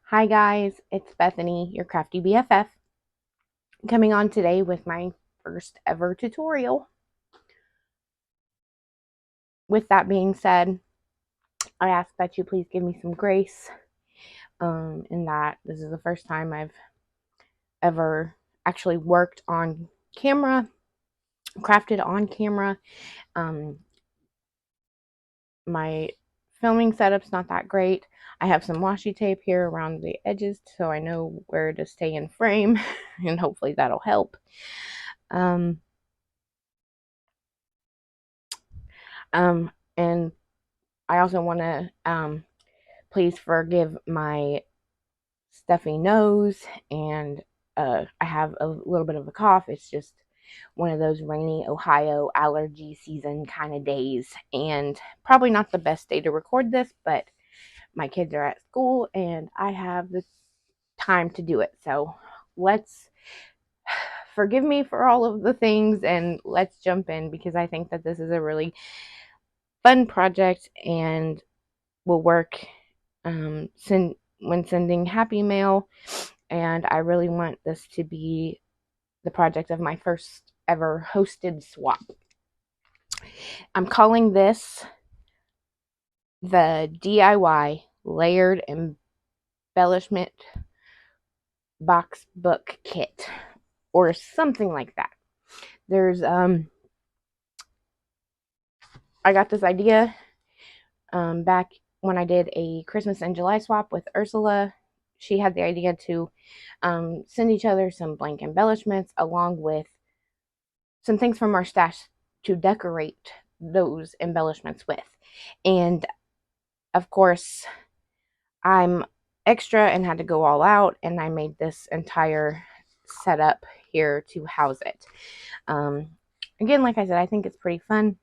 Hi guys, it's Bethany, your crafty BFF, coming on today with my first ever tutorial. With that being said, I ask that you please give me some grace in that this is the first time I've ever actually worked on camera, crafted on camera. Um, my filming setup's not that great. I have some washi tape here around the edges so I know where to stay in frame and hopefully that'll help. Um, and I also want to please forgive my stuffy nose and I have a little bit of a cough. It's just one of those rainy Ohio allergy season kind of days, and probably not the best day to record this, but my kids are at school and I have the time to do it. So let's forgive me for all of the things and let's jump in because I think that this is a really fun project and will work when sending happy mail, and I really want this to be the project of my first ever hosted swap. I'm calling this the DIY layered embellishment box book kit or something like that. There's I got this idea back when I did a Christmas and July swap with Ursula. She had the idea to send each other some blank embellishments along with some things from our stash to decorate those embellishments with. And of course, I'm extra and had to go all out, and I made this entire setup here to house it. Again, like I said, I think it's pretty fun.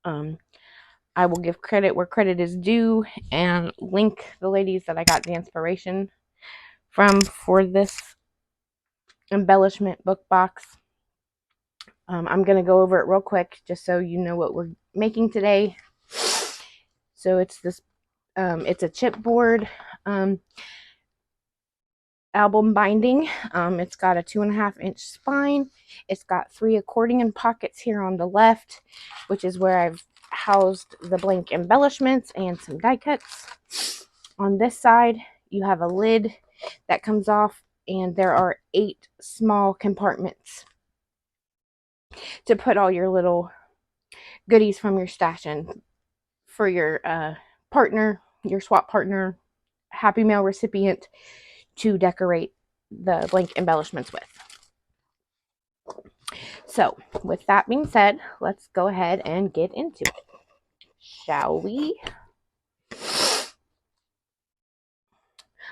I will give credit where credit is due and link the ladies that I got the inspiration from for this embellishment book box. I'm going to go over it real quick just so you know what we're making today. So it's this, it's a chipboard album binding. It's got a 2.5-inch spine. It's got 3 accordion pockets here on the left, which is where I've housed the blank embellishments and some die cuts. On this side, you have a lid that comes off, and there are 8 small compartments to put all your little goodies from your stash in for your partner, your swap partner, Happy Mail recipient to decorate the blank embellishments with. So, with that being said, let's go ahead and get into it, shall we?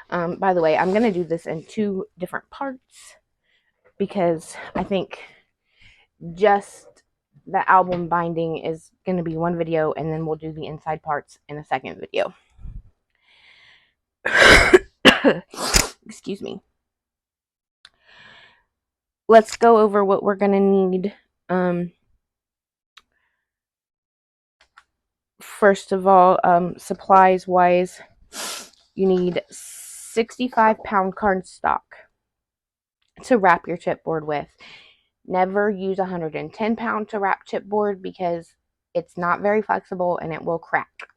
By the way, I'm going to do this in 2 different parts because I think just the album binding is going to be one video, and then we'll do the inside parts in a second video. Excuse me. Let's go over what we're going to need. First of all, supplies wise, you need 65-pound cardstock to wrap your chipboard with. Never use 110-pound to wrap chipboard because it's not very flexible and it will crack.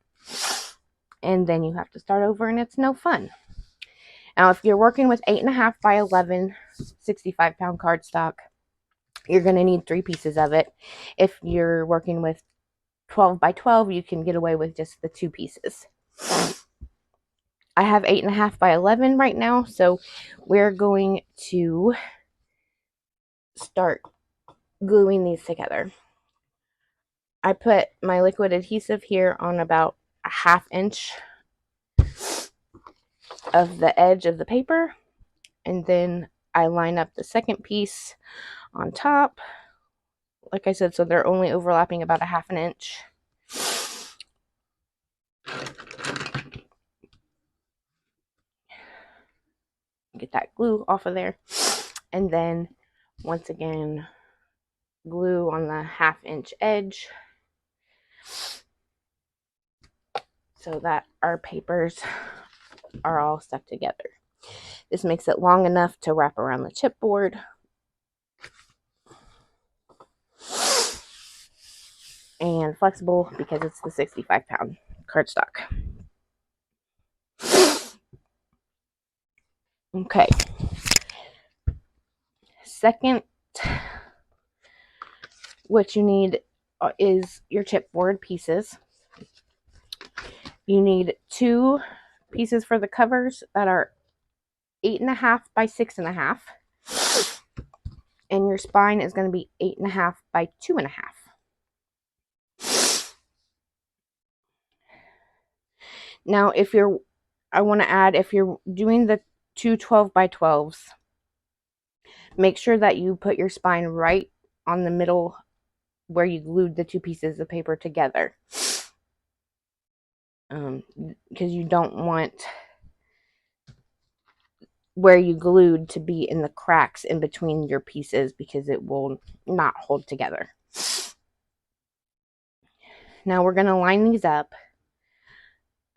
And then you have to start over and it's no fun. Now, if you're working with 8.5 by 11 65-pound cardstock, you're going to need 3 pieces of it. If you're working with 12 by 12, you can get away with just the 2 pieces. I have 8.5 by 11 right now, so we're going to start gluing these together. I put my liquid adhesive here on about a 1/2 inch of the edge of the paper, and then I line up the second piece on top, like I said, so they're only overlapping about a 1/2 inch. Get that glue off of there, and then once again glue on the 1/2 inch edge so that our papers are all stuck together. This makes it long enough to wrap around the chipboard. And flexible because it's the 65-pound cardstock. Okay. Second, what you need is your chipboard pieces. You need 2 pieces for the covers that are 8.5 by 6.5. And your spine is going to be 8.5 by 2.5. Now, I want to add, if you're doing the 2 12 by 12s, make sure that you put your spine right on the middle where you glued the 2 pieces of paper together. Because you don't want where you glued to be in the cracks in between your pieces, because it will not hold together. Now we're going to line these up.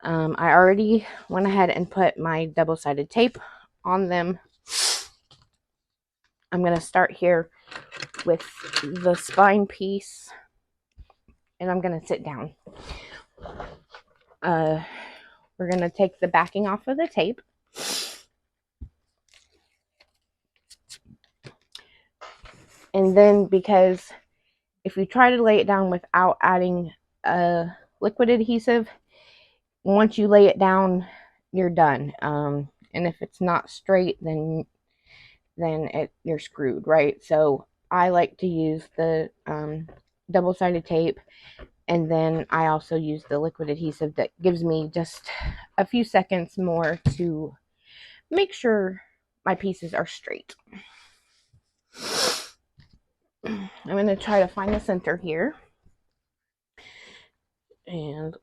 I already went ahead and put my double-sided tape on them. I'm going to start here with the spine piece, and I'm going to sit down. We're going to take the backing off of the tape. And then, because if you try to lay it down without adding a liquid adhesive, once you lay it down, you're done. And if it's not straight, then you're screwed, right? So I like to use the double-sided tape, and then I also use the liquid adhesive that gives me just a few seconds more to make sure my pieces are straight. I'm going to try to find the center here and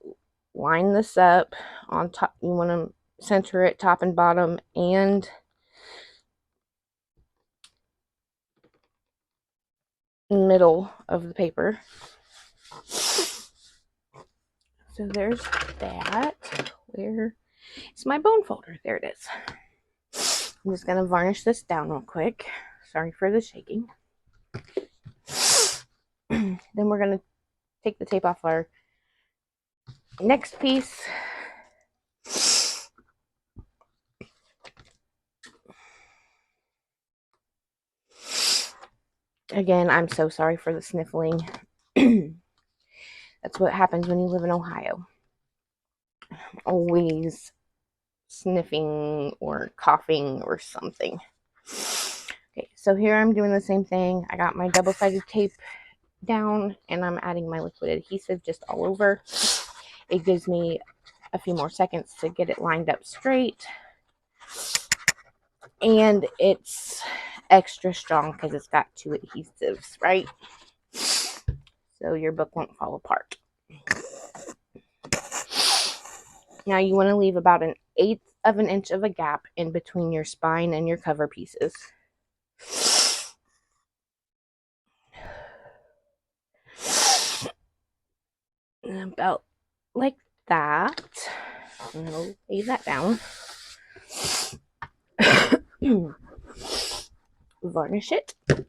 line this up on top. You want to center it top and bottom and middle of the paper. So there's that. Where is my bone folder? There it is. I'm just going to varnish this down real quick. Sorry for the shaking. Then we're going to take the tape off our next piece. Again, I'm so sorry for the sniffling. That's what happens when you live in Ohio. Always sniffing or coughing or something. Okay, so here I'm doing the same thing. I got my double-sided tape down, and I'm adding my liquid adhesive just all over. It gives me a few more seconds to get it lined up straight. And it's extra strong because it's got 2 adhesives, right? So your book won't fall apart. Now you want to leave about 1/8 of an inch of a gap in between your spine and your cover pieces. And about like that. And I'll lay that down. Varnish it. And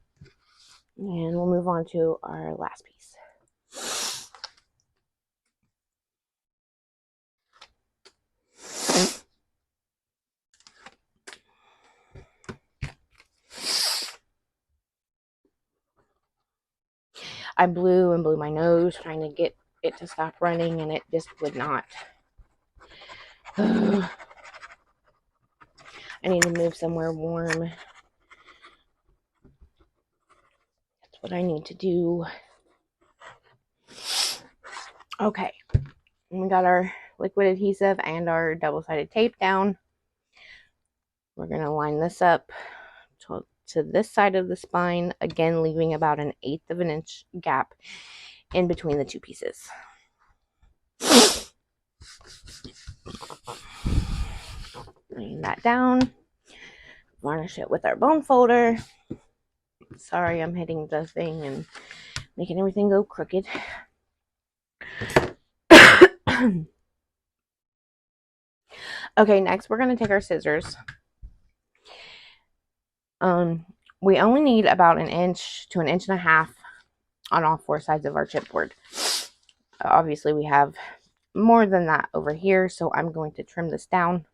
we'll move on to our last piece. I blew and blew my nose trying to get it to stop running, and it just would not. I need to move somewhere warm. That's what I need to do. Okay, we got our liquid adhesive and our double-sided tape down. We're going to line this up to this side of the spine, again leaving about 1/8 of an inch gap in between the 2 pieces. Laying that down. Varnish it with our bone folder. Sorry, I'm hitting the thing and making everything go crooked. Okay, next we're going to take our scissors. We only need about 1 to 1.5 inches on all 4 sides of our chipboard. Obviously, we have more than that over here, so I'm going to trim this down.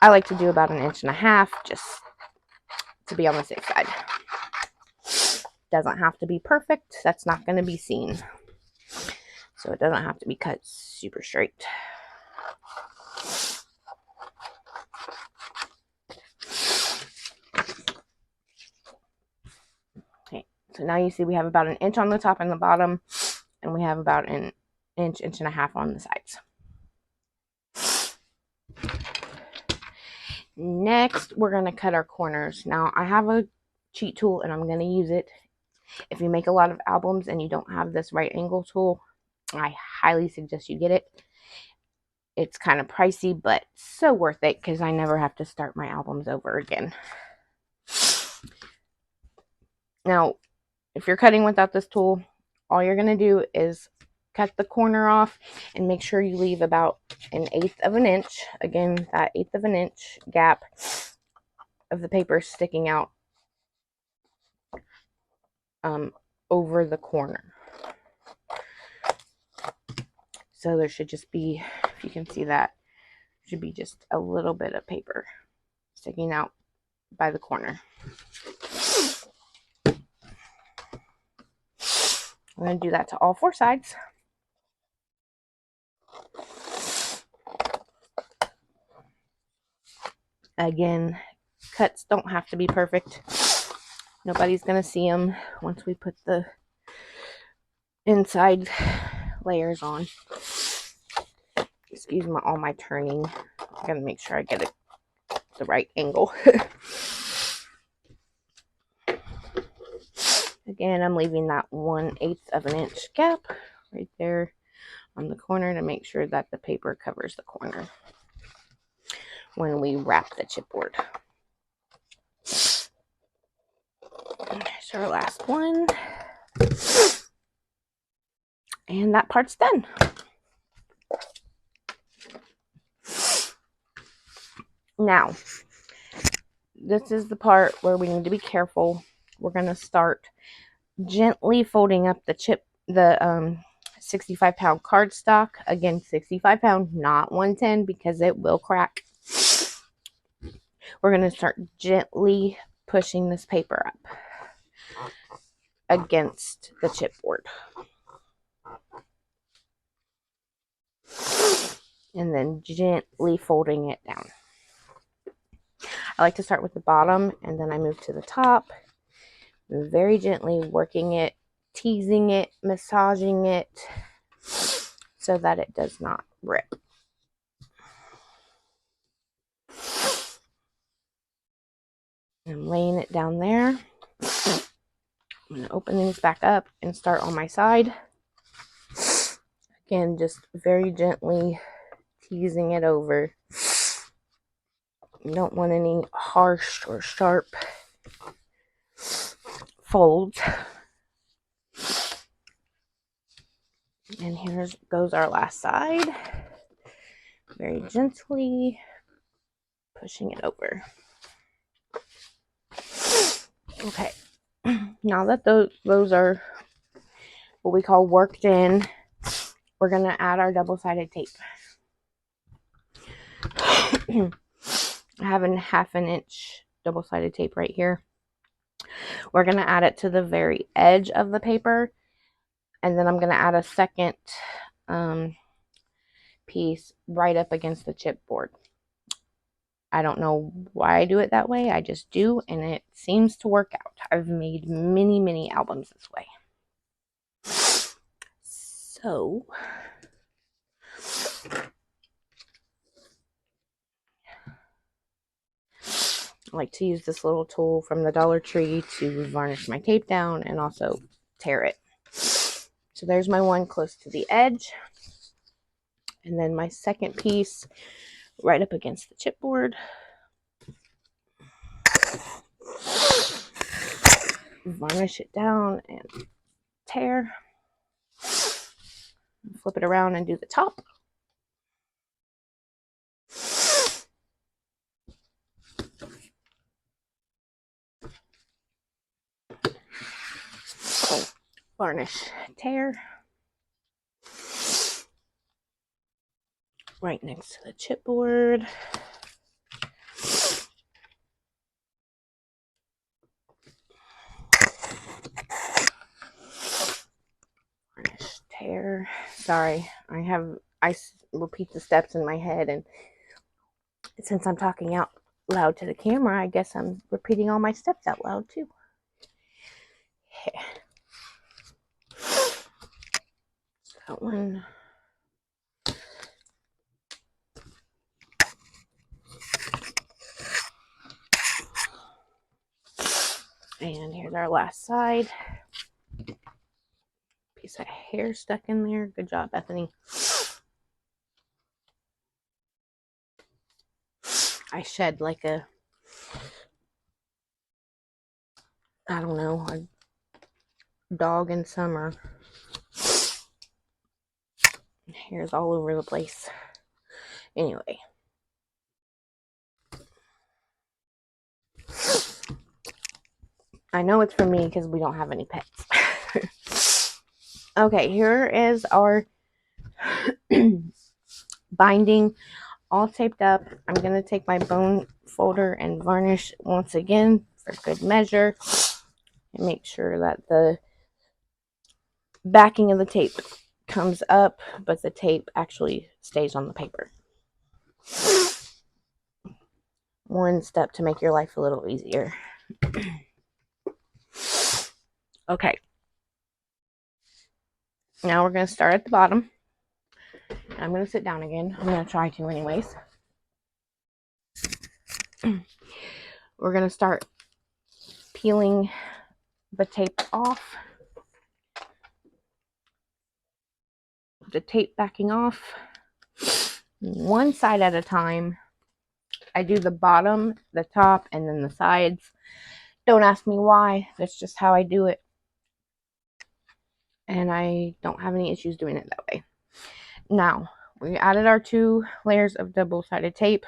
I like to do about 1.5 inches just to be on the safe side. Doesn't have to be perfect. That's not going to be seen. So it doesn't have to be cut super straight. Okay, so now you see we have about 1 inch on the top and the bottom, and we have about 1 inch, 1.5 inches on the sides. Next, we're going to cut our corners. Now, I have a cheat tool, and I'm going to use it. If you make a lot of albums and you don't have this right angle tool, I highly suggest you get it. It's kind of pricey, but so worth it because I never have to start my albums over again. Now, if you're cutting without this tool, all you're going to do is cut the corner off and make sure you leave about 1/8 of an inch. Again, that 1/8 of an inch gap of the paper sticking out over the corner. So there should just be, if you can see that, should be just a little bit of paper sticking out by the corner. I'm going to do that to all 4 sides. Again, cuts don't have to be perfect. Nobody's going to see them once we put the inside layers on. Excuse all my turning. I gotta make sure I get it the right angle. Again, I'm leaving that 1/8 of an inch gap right there on the corner to make sure that the paper covers the corner when we wrap the chipboard. Here's our last one. And that part's done. Now, this is the part where we need to be careful. We're going to start gently folding up the 65-pound cardstock. Again, 65-pound, not 110, because it will crack. We're going to start gently pushing this paper up against the chipboard. And then gently folding it down. I like to start with the bottom, and then I move to the top. Very gently working it, teasing it, massaging it, so that it does not rip. I'm laying it down there. I'm going to open these back up and start on my side. Again, just very gently teasing it over. You don't want any harsh or sharp folds. And here goes our last side. Very gently pushing it over. Okay, now that those are what we call worked in, we're going to add our double-sided tape. I have a 1/2 inch double-sided tape right here. We're going to add it to the very edge of the paper, and then I'm going to add a second piece right up against the chipboard. I don't know why I do it that way. I just do, and it seems to work out. I've made many, many albums this way. So, I like to use this little tool from the Dollar Tree to varnish my tape down and also tear it. So there's my one close to the edge. And then my second piece right up against the chipboard. Varnish it down and tear. Flip it around and do the top. varnish tear right next to the chipboard. Varnish tear. Sorry, I repeat the steps in my head, and since I'm talking out loud to the camera, I guess I'm repeating all my steps out loud too. That one. And here's our last side. Piece of hair stuck in there. Good job, Bethany. I shed like I don't know, a dog in summer. Hair's all over the place. Anyway. I know it's for me because we don't have any pets. Okay, here is our binding all taped up. I'm going to take my bone folder and varnish once again for good measure. And make sure that the backing of the tape comes up, but the tape actually stays on the paper. One step to make your life a little easier. Okay. Now we're going to start at the bottom. I'm going to sit down again. I'm going to try to anyways. We're going to start peeling the tape off. The tape backing off. One side at a time. I do the bottom, the top, and then the sides. Don't ask me why. That's just how I do it. And I don't have any issues doing it that way. Now, we added our 2 layers of double-sided tape.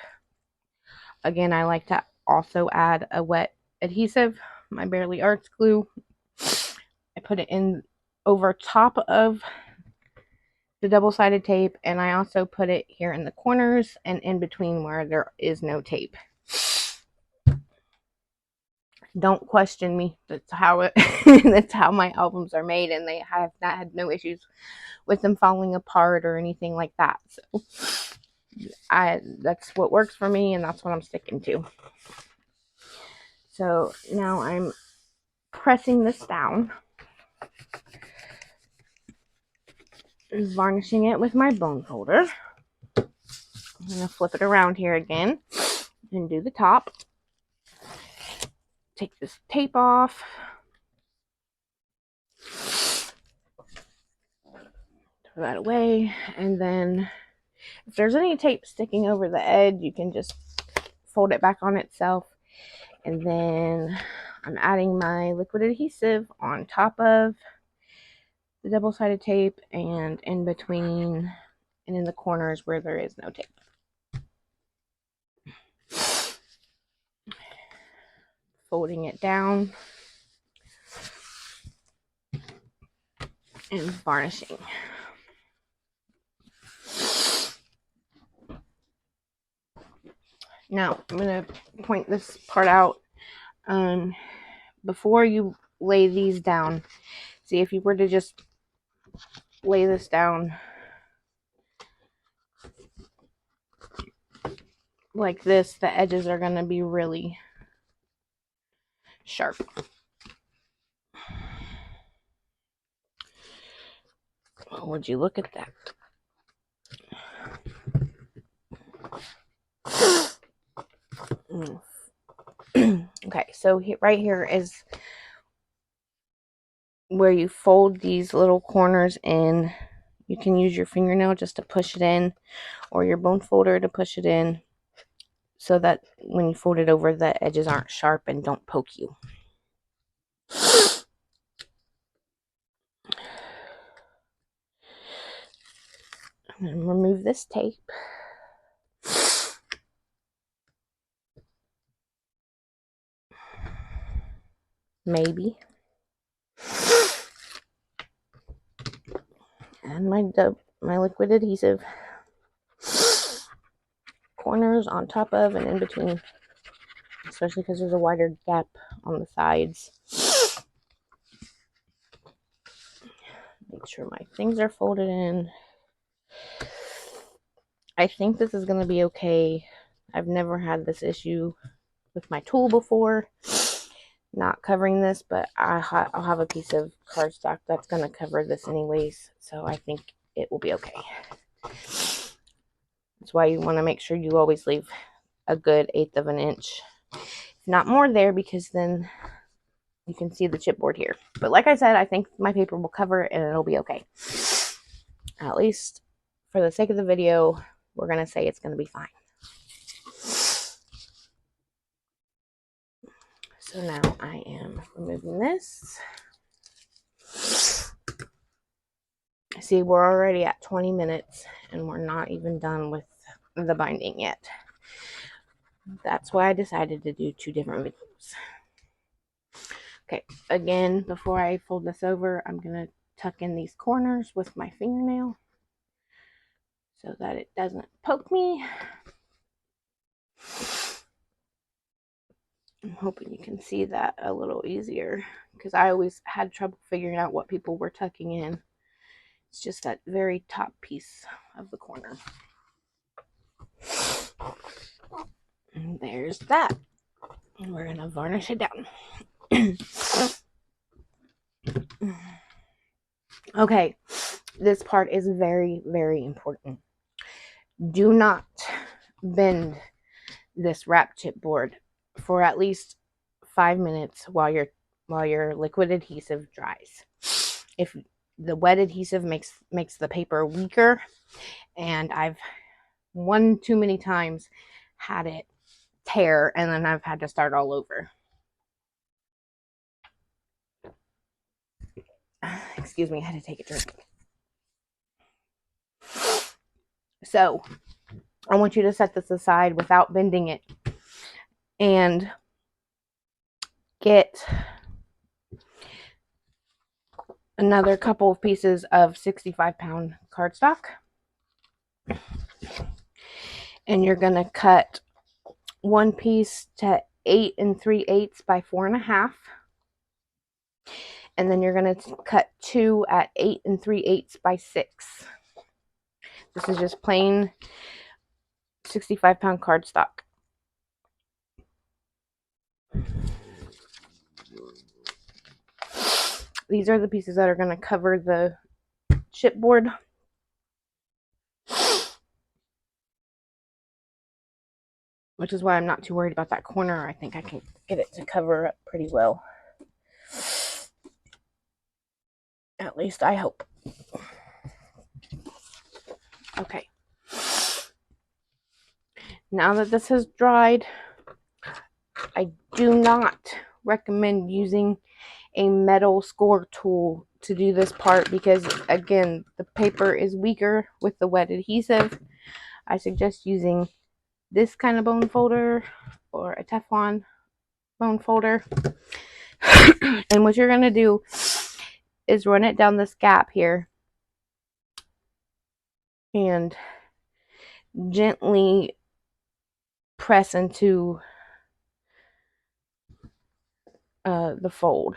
Again, I like to also add a wet adhesive, my Barely Arts glue. I put it in over top of the double-sided tape, and I also put it here in the corners and in between where there is no tape. Don't question me. That's how it that's how my albums are made, and they have not had no issues with them falling apart or anything like that. So that's what works for me, and that's what I'm sticking to. So now I'm pressing this down, varnishing it with my bone folder. I'm going to flip it around here again and do the top. Take this tape off. Throw that away. And then if there's any tape sticking over the edge, you can just fold it back on itself. And then I'm adding my liquid adhesive on top of the double-sided tape and in between and in the corners where there is no tape. Folding it down and varnishing. Now I'm going to point this part out. Before you lay these down, see, if you were to just lay this down like this, the edges are going to be really sharp. Oh, would you look at that? Okay, so right here is where you fold these little corners in. You can use your fingernail just to push it in, or your bone folder to push it in, so that when you fold it over, the edges aren't sharp and don't poke you. I'm going to remove this tape. Maybe. and my liquid adhesive corners on top of and in between, especially because there's a wider gap on the sides. Make sure my things are folded in. I think this is going to be okay. I've never had this issue with my tool before, not covering this, but I'll have a piece of cardstock that's going to cover this anyways, so I think it will be okay. That's why you want to make sure you always leave a good 1/8 of an inch, if not more there, because then you can see the chipboard here. But like I said, I think my paper will cover it and it'll be okay. At least for the sake of the video, we're going to say it's going to be fine. So now I am removing this. See, we're already at 20 minutes and we're not even done with the binding yet. That's why I decided to do 2 different videos. Okay, again, before I fold this over, I'm going to tuck in these corners with my fingernail so that it doesn't poke me. I'm hoping you can see that a little easier, because I always had trouble figuring out what people were tucking in. It's just that very top piece of the corner. And there's that. And we're going to varnish it down. Okay, this part is very, very important. Do not bend this wrap chipboard for at least 5 minutes while your liquid adhesive dries. If the wet adhesive makes the paper weaker, and I've one too many times had it tear and then I've had to start all over. Excuse me, I had to take a drink. So I want you to set this aside without bending it and get another couple of pieces of 65-pound cardstock, and you're going to cut one piece to 8 3/8 by 4 1/2, and then you're going to cut 2 at 8 3/8 by 6. This is just plain 65-pound cardstock. These are the pieces that are going to cover the chipboard. Which is why I'm not too worried about that corner. I think I can get it to cover up pretty well. At least I hope. Okay. Now that this has dried, I do not recommend using a metal score tool to do this part because, again, the paper is weaker with the wet adhesive. I suggest using this kind of bone folder or a Teflon bone folder. And what you're going to do is run it down this gap here and gently press into the fold.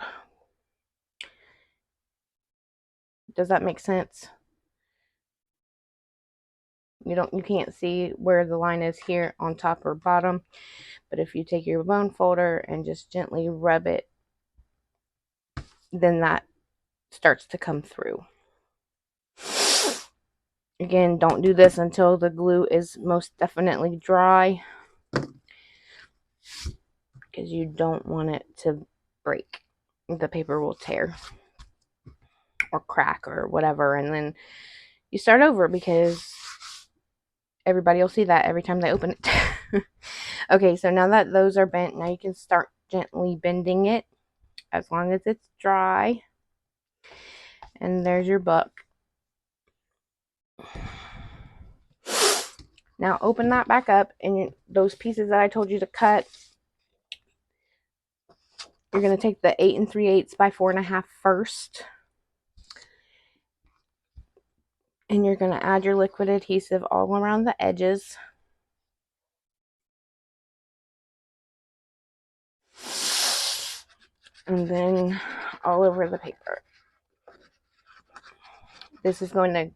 Does that make sense? You can't see where the line is here on top or bottom, but if you take your bone folder and just gently rub it, then that starts to come through. Again, don't do this until the glue is most definitely dry, because you don't want it to break. The paper will tear or crack or whatever, and then you start over because everybody will see that every time they open it. Okay, so now that those are bent, now you can start gently bending it as long as it's dry. And there's your book. Now open that back up, and those pieces that I told you to cut, you're going to take the 8 3/8 by 4 1/2 first. And you're going to add your liquid adhesive all around the edges. And then all over the paper. This is going to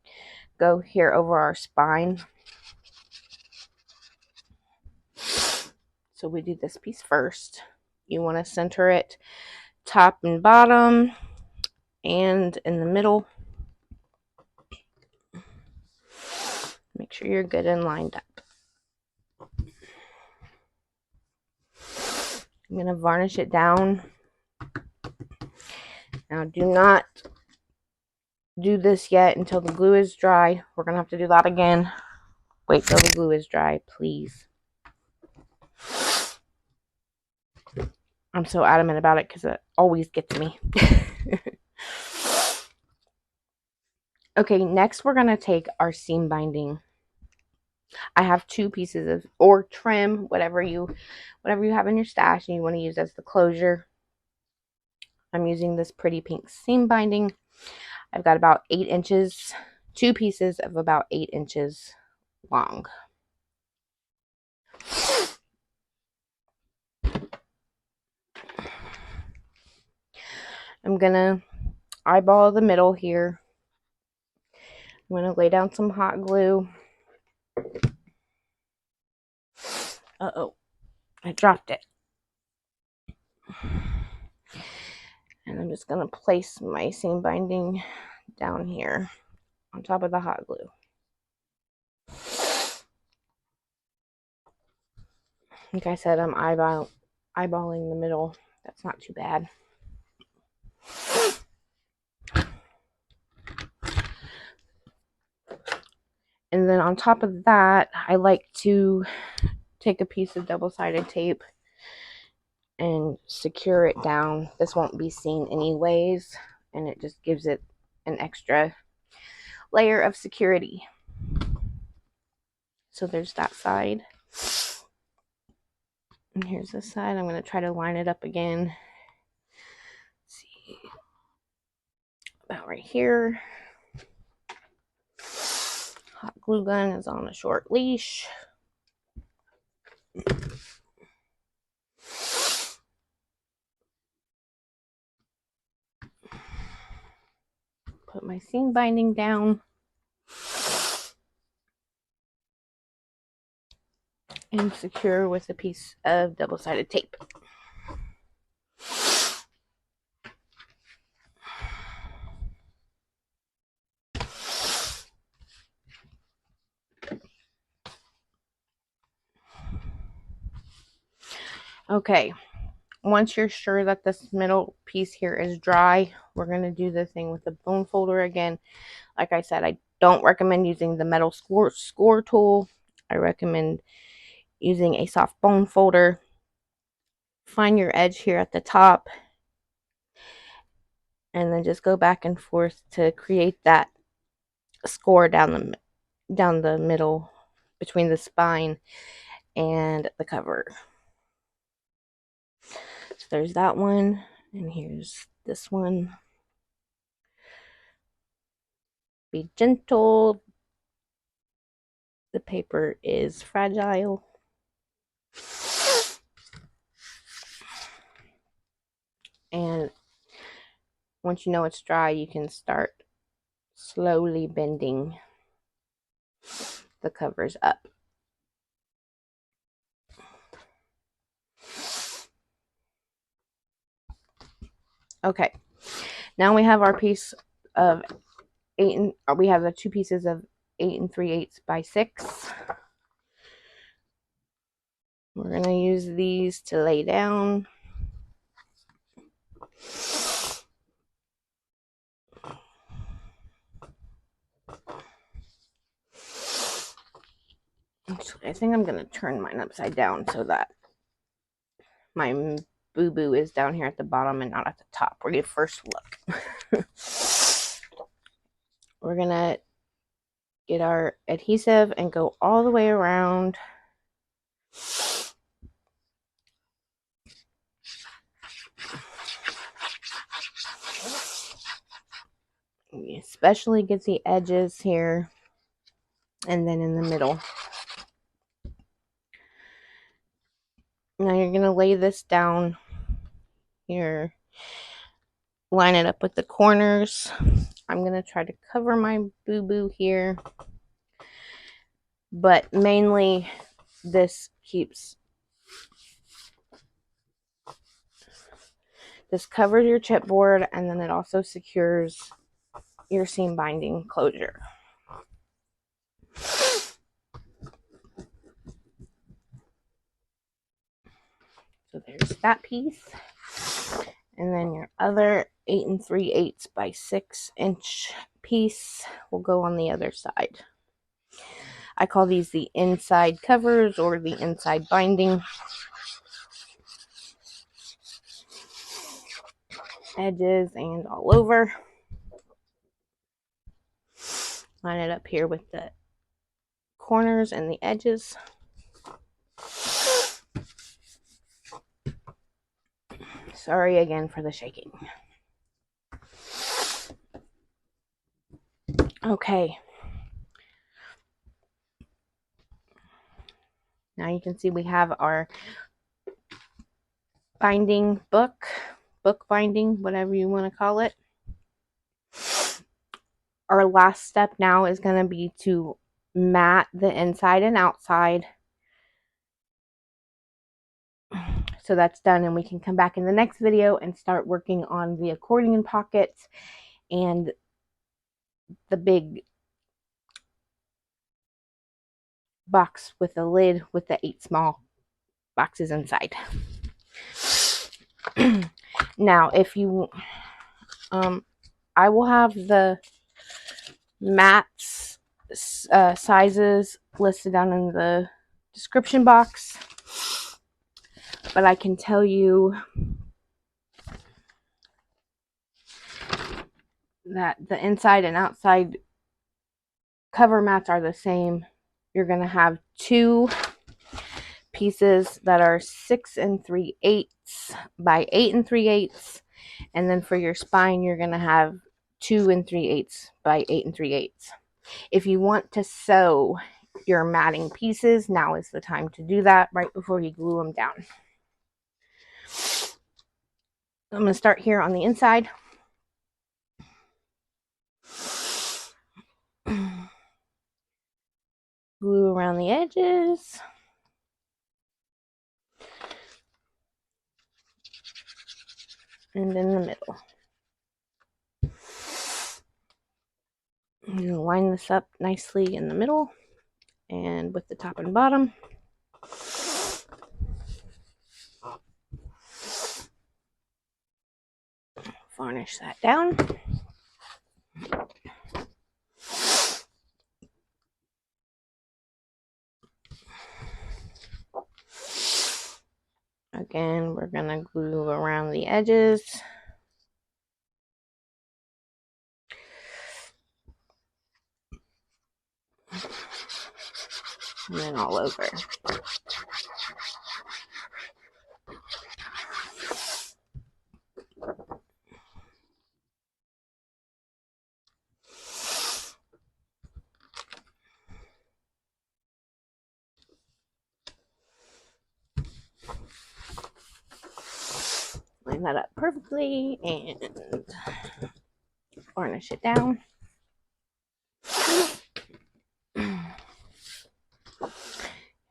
go here over our spine. So we do this piece first. You want to center it top and bottom and in the middle. Make sure you're good and lined up. I'm going to varnish it down. Now do not do this yet until the glue is dry. We're going to have to do that again. Wait till the glue is dry, please. I'm so adamant about it because it always gets me. Okay, next we're going to take our seam binding. I have 2 pieces of, or trim, whatever you have in your stash and you want to use as the closure. I'm using this pretty pink seam binding. I've got about 8 inches, 2 pieces of about 8 inches long. I'm gonna eyeball the middle here. I'm gonna lay down some hot glue. Uh-oh, I dropped it. And I'm just gonna place my seam binding down here on top of the hot glue. Like I said, I'm eyeballing the middle. That's not too bad. And then on top of that, I like to take a piece of double-sided tape and secure it down. This won't be seen anyways, and it just gives it an extra layer of security. So there's that side. And here's this side. I'm going to try to line it up again. Let's see. About right here. Hot glue gun is on a short leash. Put my seam binding down. And secure with a piece of double-sided tape. Okay, once you're sure that this middle piece here is dry, we're going to do the thing with the bone folder again. Like I said, I don't recommend using the metal score tool. I recommend using a soft bone folder. Find your edge here at the top and then just go back and forth to create that score down the middle between the spine and the cover. So there's that one, and here's this one. Be gentle. The paper is fragile. And once you know it's dry, you can start slowly bending the covers up. Okay, now we have our piece of we have the 2 pieces of 8 3/8 by 6. We're going to use these to lay down. Actually, I think I'm going to turn mine upside down so that my boo-boo is down here at the bottom and not at the top where you first look. We're going to get our adhesive and go all the way around. especially get the edges here and then in the middle. Now you're going to lay this down here, line it up with the corners. I'm going to try to cover my boo-boo here, but mainly this covers your chipboard, and then it also secures your seam binding closure. So there's that piece. And then your other 8 3/8 by 6 inch piece will go on the other side. I call these the inside covers or the inside binding. Edges and all over. Line it up here with the corners and the edges. Sorry again for the shaking. Okay. Now you can see we have our binding book binding, whatever you want to call it. Our last step now is going to be to mat the inside and outside. So that's done, and we can come back in the next video and start working on the accordion pockets and the big box with a lid with the 8 small boxes inside. Now, if you I will have the mats sizes listed down in the description box, but I can tell you that the inside and outside cover mats are the same. You're going to have 2 pieces that are 6 3/8 by 8 3/8, and then for your spine you're going to have 2 3/8 by 8 3/8. If you want to sew your matting pieces, now is the time to do that, right before you glue them down. I'm going to start here on the inside. Glue around the edges. And in the middle. I'm going to line this up nicely in the middle and with the top and bottom. Varnish that down. Again, we're going to glue around the edges. And then all over. Line that up perfectly and varnish it down.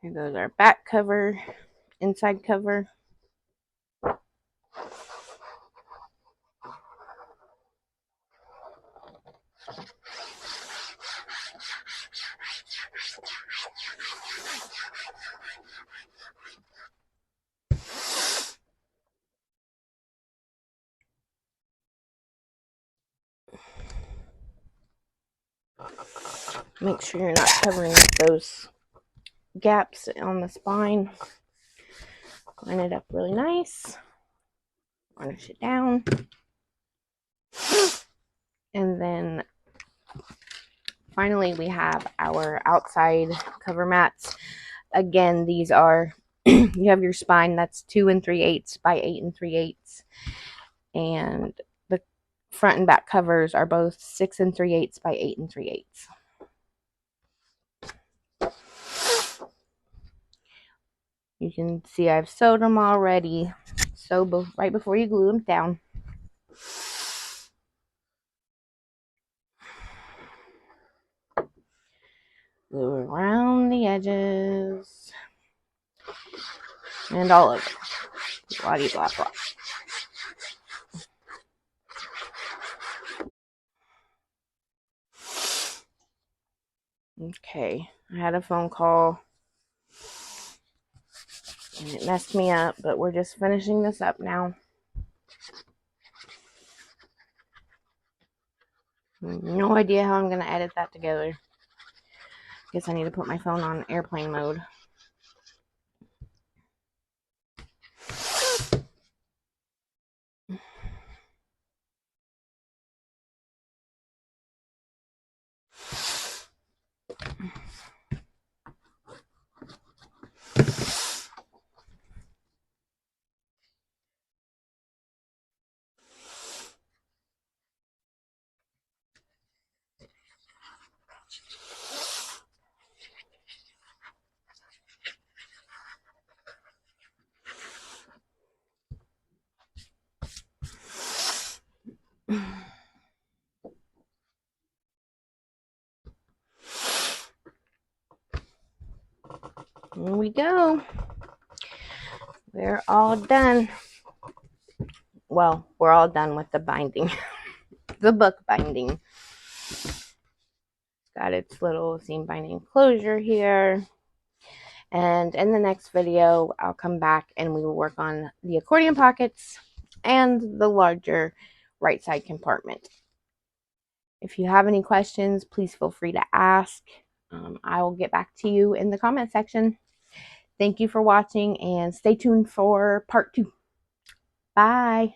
Here goes our back cover, inside cover. Make sure you're not covering those gaps on the spine. Line it up really nice. Varnish it down. And then finally we have our outside cover mats. Again, these are, you have your spine, that's 2 3/8 by 8 3/8. And the front and back covers are both 6 3/8 by 8 3/8. You can see I've sewed them already. So right before you glue them down. Glue around the edges and all over. Blah, blah, blah. Okay, I had a phone call and it messed me up, but we're just finishing this up now. No idea how I'm going to edit that together. Guess I need to put my phone on airplane mode. Here we go. We're all done. Well, we're all done with the binding. The book binding. Got its little seam binding closure here. And in the next video, I'll come back and we will work on the accordion pockets and the larger right side compartment. If you have any questions, please feel free to ask. I will get back to you in the comment section. Thank you for watching and stay tuned for part 2. Bye.